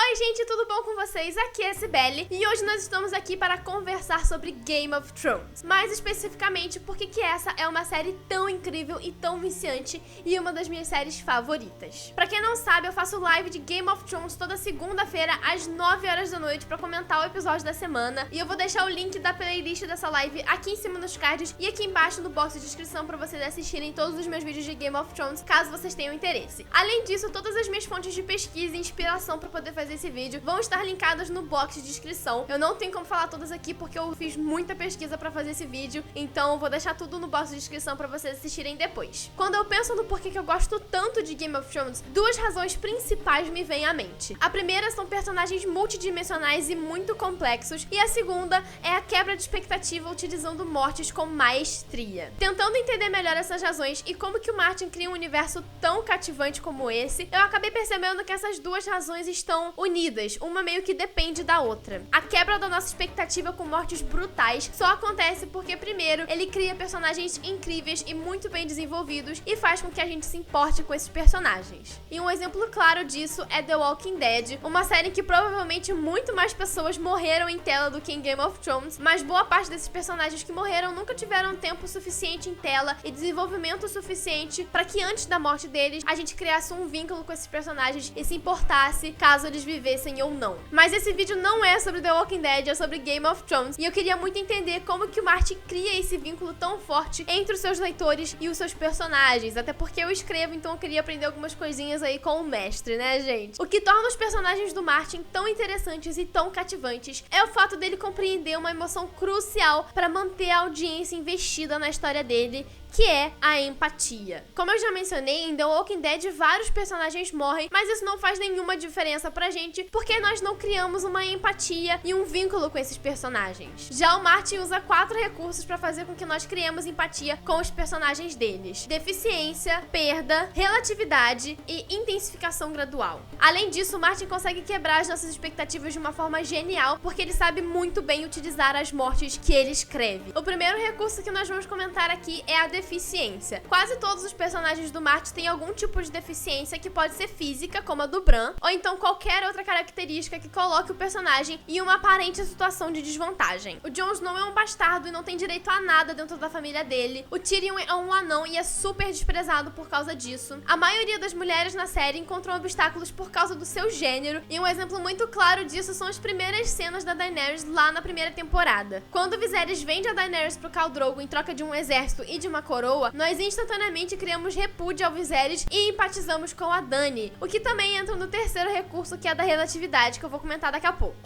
Oi gente, tudo bom com vocês? Aqui é a Cibele e hoje nós estamos aqui para conversar sobre Game of Thrones. Mais especificamente porque que essa é uma série tão incrível e tão viciante e uma das minhas séries favoritas. Pra quem não sabe, eu faço live de Game of Thrones toda segunda-feira às 9 horas da noite pra comentar o episódio da semana. E eu vou deixar o link da playlist dessa live aqui em cima nos cards e aqui embaixo no box de descrição pra vocês assistirem todos os meus vídeos de Game of Thrones, caso vocês tenham interesse. Além disso, todas as minhas fontes de pesquisa e inspiração pra poder fazer esse vídeo vão estar linkadas no box de descrição. Eu não tenho como falar todas aqui porque eu fiz muita pesquisa pra fazer esse vídeo, então eu vou deixar tudo no box de descrição pra vocês assistirem depois. Quando eu penso no porquê que eu gosto tanto de Game of Thrones, duas razões principais me vêm à mente. A primeira são personagens multidimensionais e muito complexos, e a segunda é a quebra de expectativa utilizando mortes com maestria. Tentando entender melhor essas razões e como que o Martin cria um universo tão cativante como esse, eu acabei percebendo que essas duas razões estão unidas, uma meio que depende da outra. A quebra da nossa expectativa com mortes brutais só acontece porque, primeiro, ele cria personagens incríveis e muito bem desenvolvidos e faz com que a gente se importe com esses personagens. E um exemplo claro disso é The Walking Dead, uma série em que provavelmente muito mais pessoas morreram em tela do que em Game of Thrones, mas boa parte desses personagens que morreram nunca tiveram tempo suficiente em tela e desenvolvimento suficiente para que antes da morte deles a gente criasse um vínculo com esses personagens e se importasse caso eles vivessem ou não. Mas esse vídeo não é sobre The Walking Dead, é sobre Game of Thrones, e eu queria muito entender como que o Martin cria esse vínculo tão forte entre os seus leitores e os seus personagens, até porque eu escrevo, então eu queria aprender algumas coisinhas aí com o mestre, né, gente? O que torna os personagens do Martin tão interessantes e tão cativantes é o fato dele compreender uma emoção crucial para manter a audiência investida na história dele, que é a empatia. Como eu já mencionei, em The Walking Dead vários personagens morrem, mas isso não faz nenhuma diferença pra gente, porque nós não criamos uma empatia e um vínculo com esses personagens. Já o Martin usa 4 recursos pra fazer com que nós criemos empatia com os personagens deles: deficiência, perda, relatividade e intensificação gradual. Além disso, o Martin consegue quebrar as nossas expectativas de uma forma genial, porque ele sabe muito bem utilizar as mortes que ele escreve. O primeiro recurso que nós vamos comentar aqui é a deficiência. Quase todos os personagens do Martin têm algum tipo de deficiência, que pode ser física, como a do Bran, ou então qualquer outra característica que coloque o personagem em uma aparente situação de desvantagem. O Jon Snow é um bastardo e não tem direito a nada dentro da família dele. O Tyrion é um anão e é super desprezado por causa disso. A maioria das mulheres na série encontram obstáculos por causa do seu gênero, e um exemplo muito claro disso são as primeiras cenas da Daenerys lá na primeira temporada. Quando Viserys vende a Daenerys pro Khal Drogo em troca de um exército e de uma coroa, nós instantaneamente criamos repúdio ao Viserys e empatizamos com a Dany, o que também entra no terceiro recurso, que é da relatividade, que eu vou comentar daqui a pouco.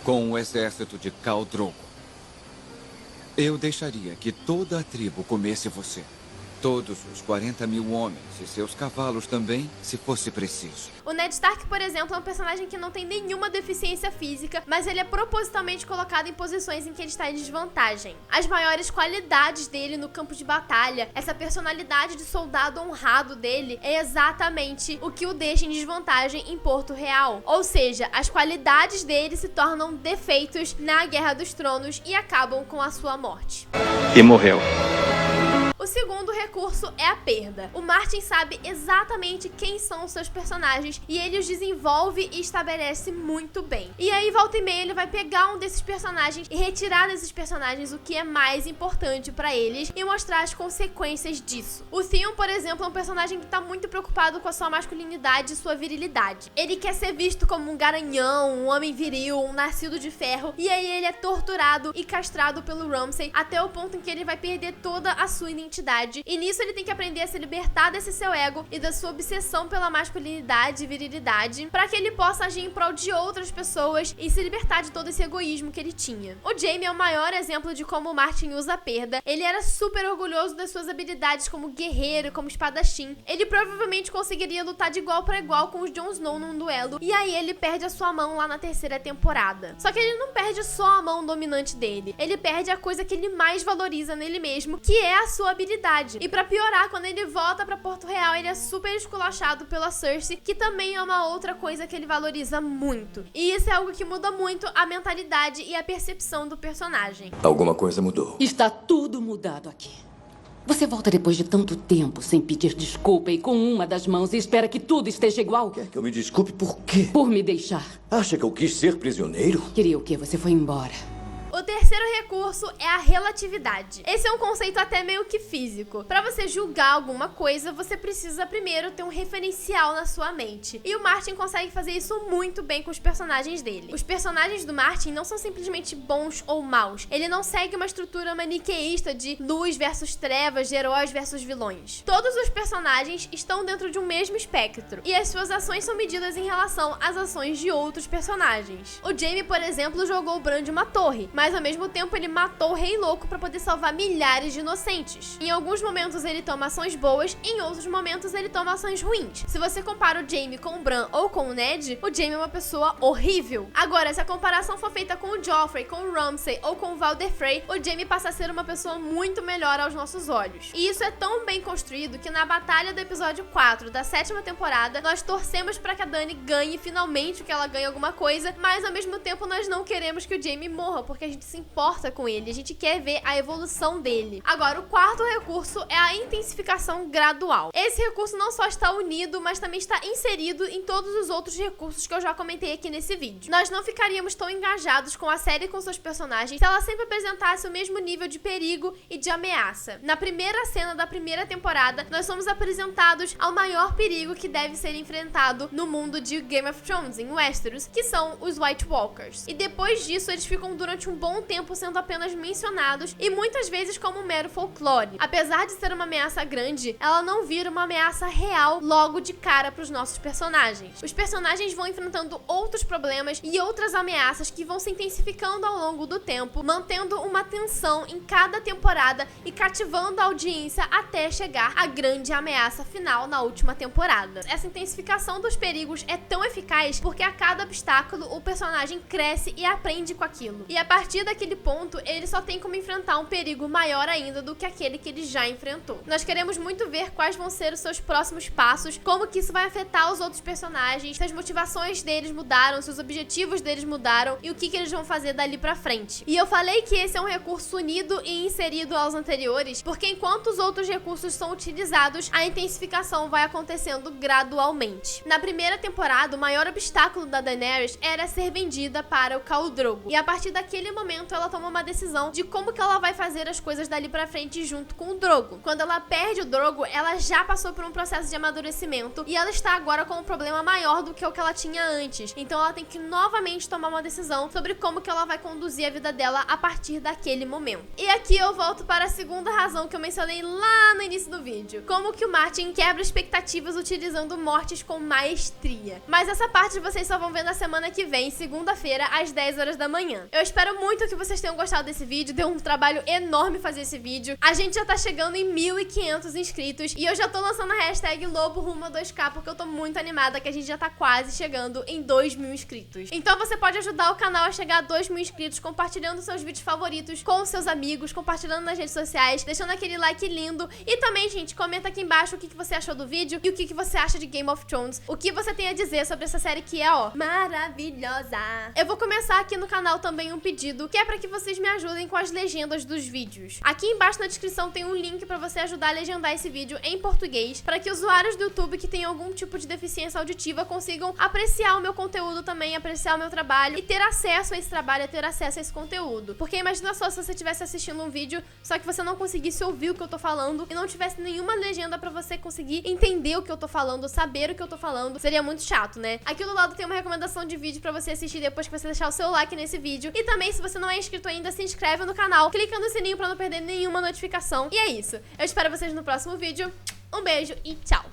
Com o exército de Khal Drogo, eu deixaria que toda a tribo comesse você. Todos os 40.000 homens e seus cavalos também, se fosse preciso. O Ned Stark, por exemplo, é um personagem que não tem nenhuma deficiência física, mas ele é propositalmente colocado em posições em que ele está em desvantagem. As maiores qualidades dele no campo de batalha, essa personalidade de soldado honrado dele, é exatamente o que o deixa em desvantagem em Porto Real. Ou seja, as qualidades dele se tornam defeitos na Guerra dos Tronos e acabam com a sua morte. E morreu. O segundo recurso é a perda. O Martin sabe exatamente quem são os seus personagens e ele os desenvolve e estabelece muito bem. E aí, volta e meia, ele vai pegar um desses personagens e retirar desses personagens o que é mais importante pra eles e mostrar as consequências disso. O Theon, por exemplo, é um personagem que tá muito preocupado com a sua masculinidade e sua virilidade. Ele quer ser visto como um garanhão, um homem viril, um nascido de ferro, e aí ele é torturado e castrado pelo Ramsay até o ponto em que ele vai perder toda a sua identidade. E nisso ele tem que aprender a se libertar desse seu ego e da sua obsessão pela masculinidade e virilidade, para que ele possa agir em prol de outras pessoas e se libertar de todo esse egoísmo que ele tinha. O Jaime é o maior exemplo de como o Martin usa a perda. Ele era super orgulhoso das suas habilidades como guerreiro, como espadachim. Ele provavelmente conseguiria lutar de igual para igual com os Jon Snow num duelo, e aí ele perde a sua mão lá na terceira temporada. Só que ele não perde só a mão dominante dele, ele perde a coisa que ele mais valoriza nele mesmo, que é a sua habilidade. E pra piorar, quando ele volta pra Porto Real, ele é super esculachado pela Cersei, que também é uma outra coisa que ele valoriza muito. E isso é algo que muda muito a mentalidade e a percepção do personagem. Alguma coisa mudou. Está tudo mudado aqui. Você volta depois de tanto tempo sem pedir desculpa e com uma das mãos e espera que tudo esteja igual? Quer que eu me desculpe por quê? Por me deixar. Acha que eu quis ser prisioneiro? Queria o quê? Você foi embora. O terceiro recurso é a relatividade. Esse é um conceito até meio que físico. Para você julgar alguma coisa, você precisa primeiro ter um referencial na sua mente. E o Martin consegue fazer isso muito bem com os personagens dele. Os personagens do Martin não são simplesmente bons ou maus. Ele não segue uma estrutura maniqueísta de luz versus trevas, de heróis versus vilões. Todos os personagens estão dentro de um mesmo espectro. E as suas ações são medidas em relação às ações de outros personagens. O Jaime, por exemplo, jogou o Bran de uma torre, mas ao mesmo tempo ele matou o Rei Louco para poder salvar milhares de inocentes. Em alguns momentos ele toma ações boas, em outros momentos ele toma ações ruins. Se você compara o Jaime com o Bran ou com o Ned, o Jaime é uma pessoa horrível. Agora, se a comparação for feita com o Joffrey, com o Ramsay ou com o Walder Frey, o Jaime passa a ser uma pessoa muito melhor aos nossos olhos. E isso é tão bem construído que na batalha do episódio 4 da 7ª temporada, nós torcemos para que a Dany ganhe finalmente, que ela ganhe alguma coisa, mas ao mesmo tempo nós não queremos que o Jaime morra, porque a gente se importa com ele, a gente quer ver a evolução dele. Agora, o quarto recurso é a intensificação gradual. Esse recurso não só está unido, mas também está inserido em todos os outros recursos que eu já comentei aqui nesse vídeo. Nós não ficaríamos tão engajados com a série e com seus personagens se ela sempre apresentasse o mesmo nível de perigo e de ameaça. Na primeira cena da primeira temporada, nós somos apresentados ao maior perigo que deve ser enfrentado no mundo de Game of Thrones, em Westeros, que são os White Walkers. E depois disso, eles ficam durante um bom tempo sendo apenas mencionados e muitas vezes como um mero folclore. Apesar de ser uma ameaça grande, ela não vira uma ameaça real logo de cara para os nossos personagens. Os personagens vão enfrentando outros problemas e outras ameaças que vão se intensificando ao longo do tempo, mantendo uma tensão em cada temporada e cativando a audiência até chegar à grande ameaça final na última temporada. Essa intensificação dos perigos é tão eficaz porque a cada obstáculo o personagem cresce e aprende com aquilo. E a partir daquele ponto, ele só tem como enfrentar um perigo maior ainda do que aquele que ele já enfrentou. Nós queremos muito ver quais vão ser os seus próximos passos, como que isso vai afetar os outros personagens, se as motivações deles mudaram, se os objetivos deles mudaram e o que eles vão fazer dali pra frente. E eu falei que esse é um recurso unido e inserido aos anteriores, porque enquanto os outros recursos são utilizados, a intensificação vai acontecendo gradualmente. Na primeira temporada, o maior obstáculo da Daenerys era ser vendida para o Khal Drogo. E a partir daquele momento, ela toma uma decisão de como que ela vai fazer as coisas dali pra frente junto com o Drogo. Quando ela perde o Drogo, ela já passou por um processo de amadurecimento e ela está agora com um problema maior do que o que ela tinha antes. Então ela tem que novamente tomar uma decisão sobre como que ela vai conduzir a vida dela a partir daquele momento. E aqui eu volto para a segunda razão que eu mencionei lá no início do vídeo. Como que o Martin quebra expectativas utilizando mortes com maestria. Mas essa parte vocês só vão ver na semana que vem, segunda-feira, às 10 horas da manhã. Eu espero muito que vocês tenham gostado desse vídeo, deu um trabalho enorme fazer esse vídeo. A gente já tá chegando em 1.500 inscritos e eu já tô lançando a hashtag Lobo rumo a 2K porque eu tô muito animada que a gente já tá quase chegando em 2.000 inscritos. Então você pode ajudar o canal a chegar a 2.000 inscritos compartilhando seus vídeos favoritos com seus amigos, compartilhando nas redes sociais, deixando aquele like lindo e também, gente, comenta aqui embaixo o que você achou do vídeo e o que você acha de Game of Thrones, o que você tem a dizer sobre essa série que é, ó, maravilhosa. Eu vou começar aqui no canal também um pedido, que é pra que vocês me ajudem com as legendas dos vídeos. Aqui embaixo na descrição tem um link pra você ajudar a legendar esse vídeo em português, para que usuários do YouTube que têm algum tipo de deficiência auditiva consigam apreciar o meu conteúdo também, apreciar o meu trabalho e ter acesso a esse trabalho, ter acesso a esse conteúdo. Porque imagina só se você estivesse assistindo um vídeo, só que você não conseguisse ouvir o que eu tô falando e não tivesse nenhuma legenda pra você conseguir entender o que eu tô falando, saber o que eu tô falando. Seria muito chato, né? Aqui do lado tem uma recomendação de vídeo pra você assistir depois que você deixar o seu like nesse vídeo. E também, se você não é inscrito ainda, se inscreve no canal, clica no sininho pra não perder nenhuma notificação. E é isso. Eu espero vocês no próximo vídeo. Um beijo e tchau!